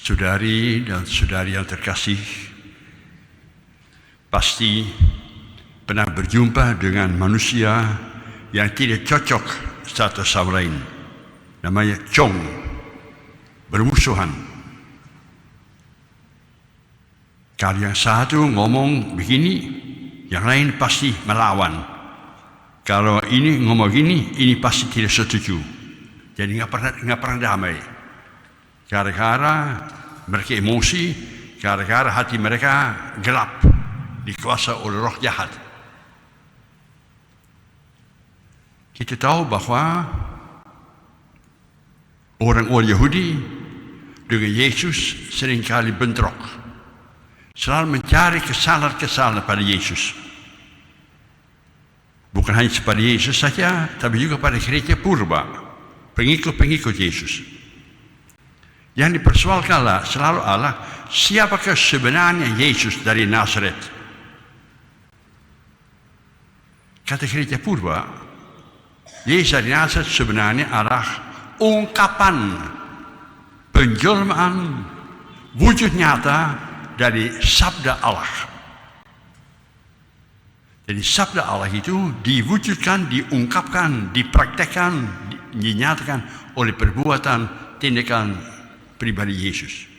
Saudari dan saudari yang terkasih, pasti pernah berjumpa dengan manusia yang tidak cocok satu sama lain. Namanya Chong, bermusuhan. Kalau yang satu ngomong begini, yang lain pasti melawan. Kalau ini ngomong gini, ini pasti tidak setuju. Jadi nggak pernah damai. Gara-gara mereka emosi, gara-gara hati mereka gelap, dikuasai oleh roh jahat. Kita tahu bahwa orang-orang Yahudi dengan Yesus seringkali bentrok, selalu mencari kesalahan-kesalahan pada Yesus. Bukan hanya pada Yesus saja, tapi juga pada gereja purba, pengikut-pengikut Yesus. Yang dipersoalkanlah selalu Allah, siapakah sebenarnya Yesus dari Nazaret? Kata gereja purba, Yesus dari Nazaret sebenarnya adalah ungkapan penjelmaan wujud nyata dari sabda Allah. Jadi sabda Allah itu diwujudkan, diungkapkan, dipraktekkan, dinyatakan oleh perbuatan, tindakan pribadi Yesus.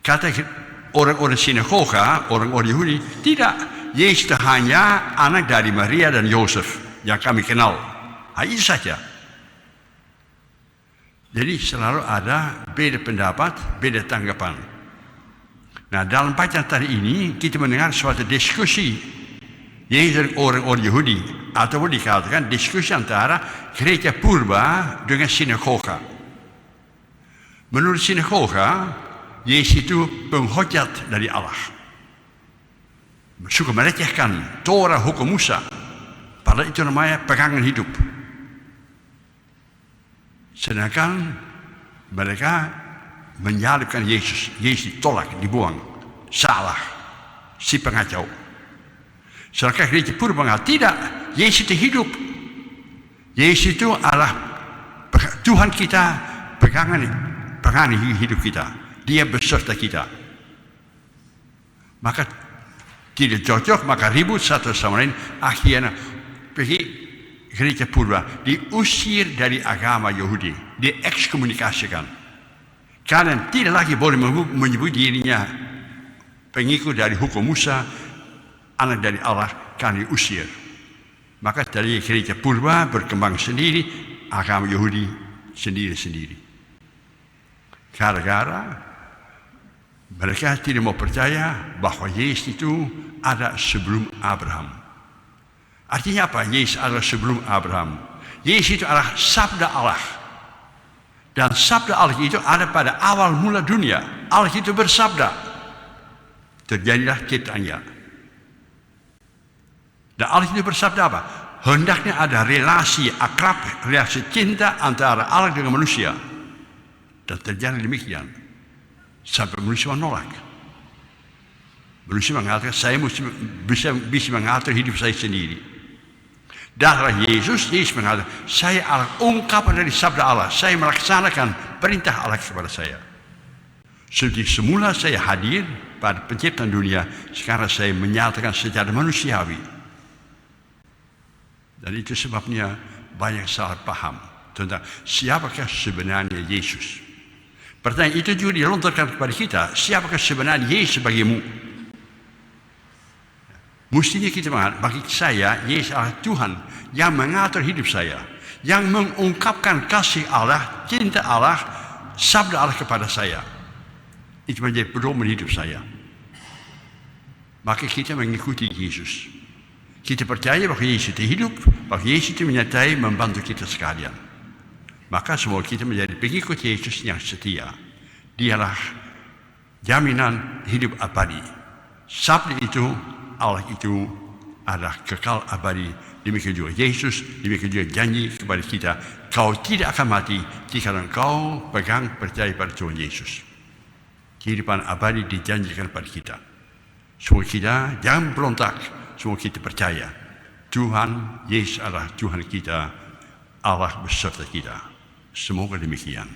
Kata orang-orang sinagoga, orang-orang Yahudi, tidak. Yesus hanya anak dari Maria dan Yosef yang kami kenal. Itu saja. Jadi selalu ada beda pendapat, beda tanggapan. Nah, dalam bacaan tadi ini kita mendengar suatu diskusi Yesus dan orang-orang Yahudi, ataupun dikatakan diskusi antara gereja purba dengan sinagoga. Menurut sinagoga, Yesus itu penghujat dari Allah. Suka melecehkan Torah hukum Musa. Padahal itu namanya pegangan hidup. Sedangkan mereka menyalibkan Yesus. Yesus ditolak, dibuang. Salah. Si pengacau. Sedangkan gereja purba mengatakan, tidak. Yesus itu hidup. Yesus itu adalah Tuhan kita, pegangan hidup kita. Dia beserta kita. Maka tidak cocok, maka ribut satu sama lain. Akhirnya pergi gereja purba, diusir dari agama Yahudi, diekskomunikasikan. Kalian tidak lagi boleh menyebut dirinya pengikut dari hukum Musa, anak dari Allah, kalian diusir. Maka dari gereja purba berkembang sendiri, agama Yahudi sendiri-sendiri. Gara-gara mereka tidak mau percaya bahwa Yesus itu ada sebelum Abraham. Artinya apa? Yesus adalah sebelum Abraham. Yesus itu adalah sabda Allah. Dan sabda Allah itu ada pada awal mula dunia. Allah itu bersabda. Terjadilah ciptaannya. Dan Allah itu bersabda apa? Hendaknya ada relasi akrab, relasi cinta antara Allah dengan manusia. Dan terjadi demikian. Sampai manusia menolak. Manusia mengatakan, saya bisa mengatur hidup saya sendiri. Darah Yesus mengatakan, saya adalah ungkapan dari sabda Allah. Saya melaksanakan perintah Allah kepada saya. Seperti semula saya hadir pada penciptaan dunia, sekarang saya menyatakan secara manusiawi. Dan itu sebabnya banyak salah paham tentang siapakah sebenarnya Yesus. Pertanyaan itu juga dilontarkan kepada kita, siapakah sebenarnya Yesus bagimu? Mestinya kita mengatakan, bagi saya, Yesus adalah Tuhan yang mengatur hidup saya, yang mengungkapkan kasih Allah, cinta Allah, sabda Allah kepada saya. Itu menjadi pedoman hidup saya. Maka kita mengikuti Yesus. Kita percaya bahwa Yesus itu hidup, bahwa Yesus itu menyertai membantu kita sekalian. Maka semua kita menjadi pengikut Yesus yang setia. Dialah jaminan hidup abadi. Sabda itu, Allah itu adalah kekal abadi. Demikian juga Yesus, demikian juga janji kepada kita, kau tidak akan mati jika engkau pegang percaya pada Tuhan Yesus. Kehidupan abadi dijanjikan pada kita. Semua kita jangan berontak, semua kita percaya Tuhan Yesus adalah Tuhan kita, Allah beserta kita. Semoga demikian.